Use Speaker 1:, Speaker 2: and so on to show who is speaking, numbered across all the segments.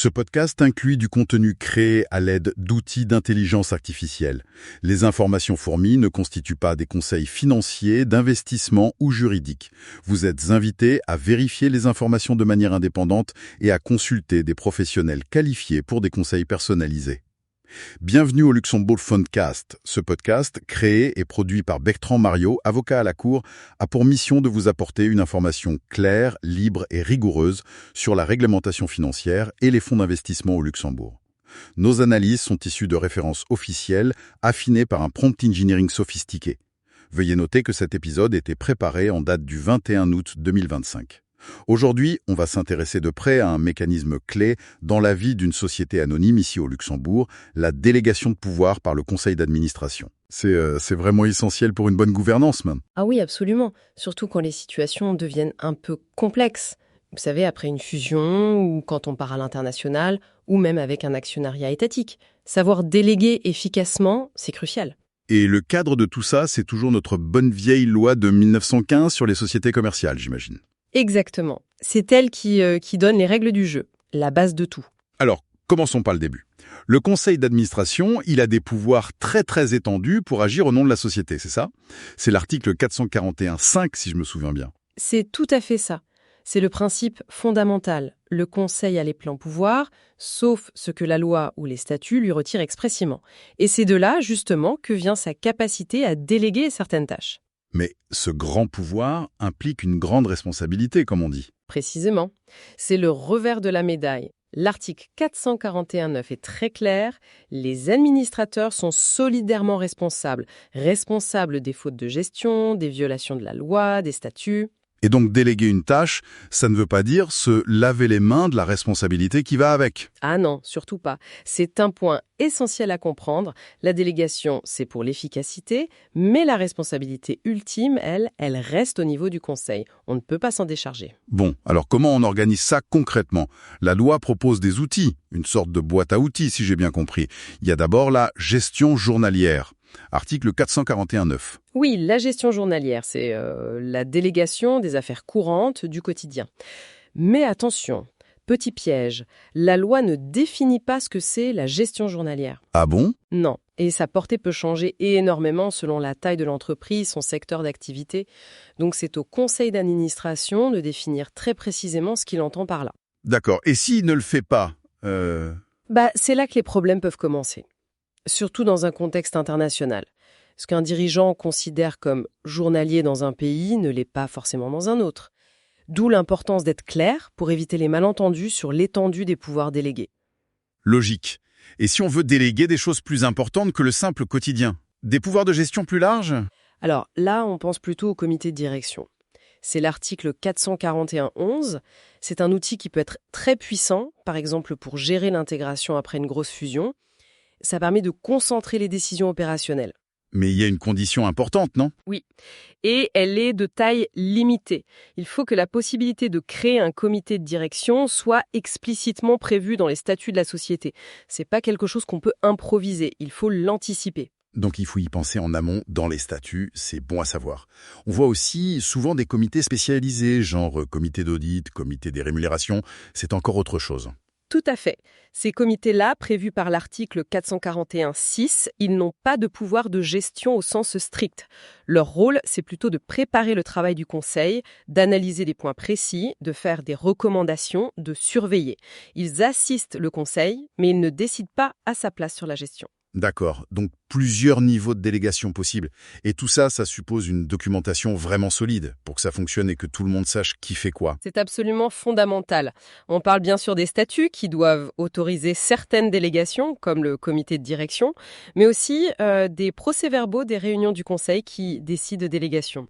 Speaker 1: Ce podcast inclut du contenu créé à l'aide d'outils d'intelligence artificielle. Les informations fournies ne constituent pas des conseils financiers, d'investissement ou juridiques. Vous êtes invité à vérifier les informations de manière indépendante et à consulter des professionnels qualifiés pour des conseils personnalisés. Bienvenue au Luxembourg Fundcast. Ce podcast, créé et produit par Bertrand Mariot, avocat à la Cour, a pour mission de vous apporter une information claire, libre et rigoureuse sur la réglementation financière et les fonds d'investissement au Luxembourg. Nos analyses sont issues de références officielles affinées par un prompt engineering sophistiqué. Veuillez noter que cet épisode était préparé en date du 21 août 2025. Aujourd'hui, on va s'intéresser de près à un mécanisme clé dans la vie d'une société anonyme ici au Luxembourg, la délégation de pouvoir par le conseil d'administration. C'est vraiment essentiel pour une bonne gouvernance, même.
Speaker 2: Ah oui, absolument. Surtout quand les situations deviennent un peu complexes. Vous savez, après une fusion, ou quand on part à l'international, ou même avec un actionnariat étatique. Savoir déléguer efficacement, c'est crucial.
Speaker 1: Et le cadre de tout ça, c'est toujours notre bonne vieille loi de 1915 sur les sociétés commerciales, j'imagine.
Speaker 2: Exactement. C'est elle qui donne les règles du jeu, la base de tout.
Speaker 1: Alors, commençons par le début. Le conseil d'administration, il a des pouvoirs très étendus pour agir au nom de la société, c'est ça? C'est l'article 441.5, si je me souviens bien.
Speaker 2: C'est tout à fait ça. C'est le principe fondamental. Le conseil a les pleins pouvoirs, sauf ce que la loi ou les statuts lui retirent expressément. Et c'est de là, justement, que vient sa capacité à déléguer certaines tâches.
Speaker 1: Mais ce grand pouvoir implique une grande responsabilité, comme on dit.
Speaker 2: Précisément. C'est le revers de la médaille. L'article 441.9 est très clair. Les administrateurs sont solidairement responsables des fautes de gestion, des violations de la loi, des statuts.
Speaker 1: Et donc déléguer une tâche, ça ne veut pas dire se laver les mains de la responsabilité qui va avec.
Speaker 2: Ah non, surtout pas. C'est un point essentiel à comprendre. La délégation, c'est pour l'efficacité, mais la responsabilité ultime, elle reste au niveau du conseil. On ne peut pas s'en décharger.
Speaker 1: Bon, alors comment on organise ça concrètement? La loi propose des outils, une sorte de boîte à outils si j'ai bien compris. Il y a d'abord la gestion journalière. Article 441.9.
Speaker 2: Oui, la gestion journalière, c'est la délégation des affaires courantes du quotidien. Mais attention, petit piège, la loi ne définit pas ce que c'est la gestion journalière.
Speaker 1: Ah bon?
Speaker 2: Non, et sa portée peut changer énormément selon la taille de l'entreprise, son secteur d'activité. Donc c'est au conseil d'administration de définir très précisément ce qu'il entend par là.
Speaker 1: D'accord, et s'il ne le fait pas
Speaker 2: C'est là que les problèmes peuvent commencer. Surtout dans un contexte international. Ce qu'un dirigeant considère comme journalier dans un pays ne l'est pas forcément dans un autre. D'où l'importance d'être clair pour éviter les malentendus sur l'étendue des pouvoirs délégués.
Speaker 1: Logique. Et si on veut déléguer des choses plus importantes que le simple quotidien? Des pouvoirs de gestion plus larges?
Speaker 2: Alors là, on pense plutôt au comité de direction. C'est l'article 441.11. C'est un outil qui peut être très puissant, par exemple pour gérer l'intégration après une grosse fusion. Ça permet de concentrer les décisions opérationnelles.
Speaker 1: Mais il y a une condition importante, non?
Speaker 2: Oui, et elle est de taille limitée. Il faut que la possibilité de créer un comité de direction soit explicitement prévue dans les statuts de la société. C'est pas quelque chose qu'on peut improviser, il faut l'anticiper.
Speaker 1: Donc il faut y penser en amont dans les statuts, c'est bon à savoir. On voit aussi souvent des comités spécialisés, genre comité d'audit, comité des rémunérations, c'est encore autre chose.
Speaker 2: Tout à fait. Ces comités-là, prévus par l'article 441.6, ils n'ont pas de pouvoir de gestion au sens strict. Leur rôle, c'est plutôt de préparer le travail du conseil, d'analyser des points précis, de faire des recommandations, de surveiller. Ils assistent le conseil, mais ils ne décident pas à sa place sur la gestion.
Speaker 1: D'accord, donc plusieurs niveaux de délégation possibles. Et tout ça, ça suppose une documentation vraiment solide pour que ça fonctionne et que tout le monde sache qui fait quoi.
Speaker 2: C'est absolument fondamental. On parle bien sûr des statuts qui doivent autoriser certaines délégations, comme le comité de direction, mais aussi des procès-verbaux des réunions du conseil qui décident de délégation.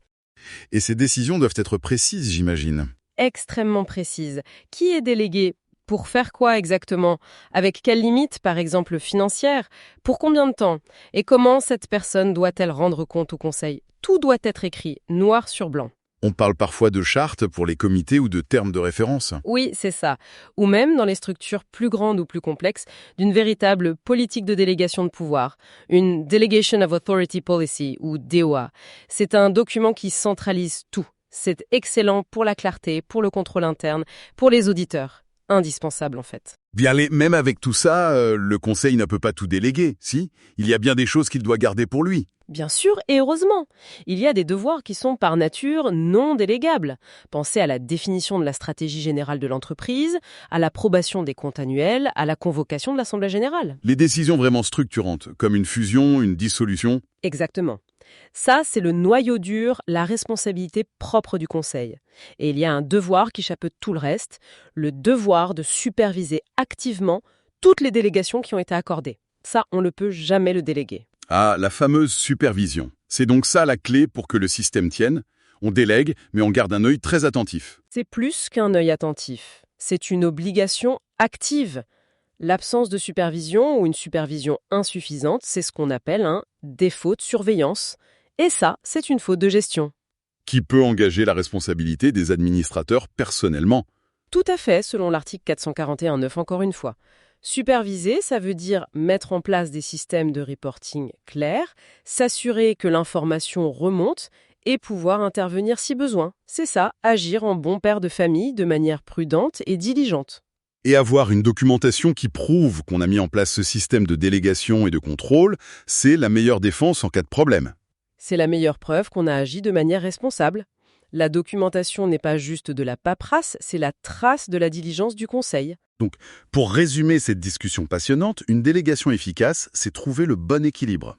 Speaker 1: Et ces décisions doivent être précises, j'imagine.
Speaker 2: Extrêmement précises. Qui est délégué? Pour faire quoi exactement? Avec quelles limites, par exemple financières? Pour combien de temps? Et comment cette personne doit-elle rendre compte au conseil? Tout doit être écrit, noir sur blanc.
Speaker 1: On parle parfois de chartes pour les comités ou de termes de référence.
Speaker 2: Oui, c'est ça. Ou même, dans les structures plus grandes ou plus complexes, d'une véritable politique de délégation de pouvoir, une Delegation of Authority Policy ou DOA. C'est un document qui centralise tout. C'est excellent pour la clarté, pour le contrôle interne, pour les auditeurs. Indispensable en fait.
Speaker 1: Bien, même avec tout ça, le conseil ne peut pas tout déléguer, si? Il y a bien des choses qu'il doit garder pour lui.
Speaker 2: Bien sûr, et heureusement. Il y a des devoirs qui sont par nature non délégables. Pensez à la définition de la stratégie générale de l'entreprise, à l'approbation des comptes annuels, à la convocation de l'Assemblée générale.
Speaker 1: Les décisions vraiment structurantes, comme une fusion, une dissolution.
Speaker 2: Exactement. Ça, c'est le noyau dur, la responsabilité propre du conseil. Et il y a un devoir qui chapeaute tout le reste, le devoir de superviser activement toutes les délégations qui ont été accordées. Ça, on ne peut jamais le déléguer.
Speaker 1: Ah, la fameuse supervision. C'est donc ça la clé pour que le système tienne. On délègue, mais on garde un œil très attentif.
Speaker 2: C'est plus qu'un œil attentif. C'est une obligation active. L'absence de supervision ou une supervision insuffisante, c'est ce qu'on appelle un défaut de surveillance. Et ça, c'est une faute de gestion.
Speaker 1: Qui peut engager la responsabilité des administrateurs personnellement.
Speaker 2: Tout à fait, selon l'article 441.9 encore une fois. Superviser, ça veut dire mettre en place des systèmes de reporting clairs, s'assurer que l'information remonte et pouvoir intervenir si besoin. C'est ça, agir en bon père de famille de manière prudente et diligente.
Speaker 1: Et avoir une documentation qui prouve qu'on a mis en place ce système de délégation et de contrôle, c'est la meilleure défense en cas de problème.
Speaker 2: C'est la meilleure preuve qu'on a agi de manière responsable. La documentation n'est pas juste de la paperasse, c'est la trace de la diligence du conseil.
Speaker 1: Donc, pour résumer cette discussion passionnante, une délégation efficace, c'est trouver le bon équilibre.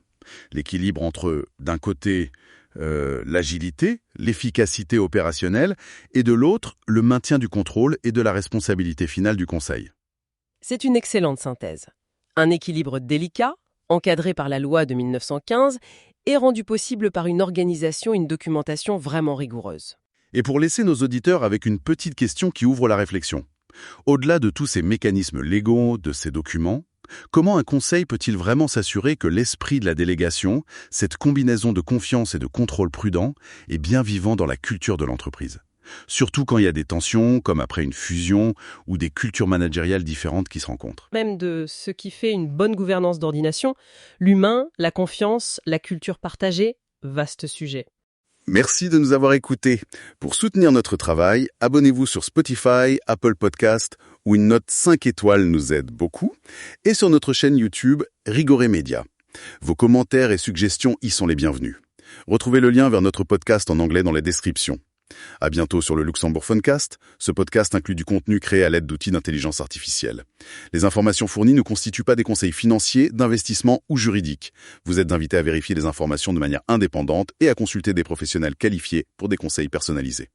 Speaker 1: L'équilibre entre, d'un côté, l'agilité, l'efficacité opérationnelle, et de l'autre, le maintien du contrôle et de la responsabilité finale du conseil.
Speaker 2: C'est une excellente synthèse. Un équilibre délicat, encadré par la loi de 1915, et rendu possible par une organisation, une documentation vraiment rigoureuse.
Speaker 1: Et pour laisser nos auditeurs avec une petite question qui ouvre la réflexion. Au-delà de tous ces mécanismes légaux, de ces documents, comment un conseil peut-il vraiment s'assurer que l'esprit de la délégation, cette combinaison de confiance et de contrôle prudent, est bien vivant dans la culture de l'entreprise? Surtout quand il y a des tensions, comme après une fusion, ou des cultures managériales différentes qui se rencontrent.
Speaker 2: Même de ce qui fait une bonne gouvernance d'ordination, l'humain, la confiance, la culture partagée, vaste sujet.
Speaker 1: Merci de nous avoir écoutés. Pour soutenir notre travail, abonnez-vous sur Spotify, Apple Podcast, où une note 5 étoiles nous aide beaucoup, et sur notre chaîne YouTube Rigoré Média. Vos commentaires et suggestions y sont les bienvenus. Retrouvez le lien vers notre podcast en anglais dans la description. À bientôt sur le Luxembourg Funcast. Ce podcast inclut du contenu créé à l'aide d'outils d'intelligence artificielle. Les informations fournies ne constituent pas des conseils financiers, d'investissement ou juridiques. Vous êtes invité à vérifier les informations de manière indépendante et à consulter des professionnels qualifiés pour des conseils personnalisés.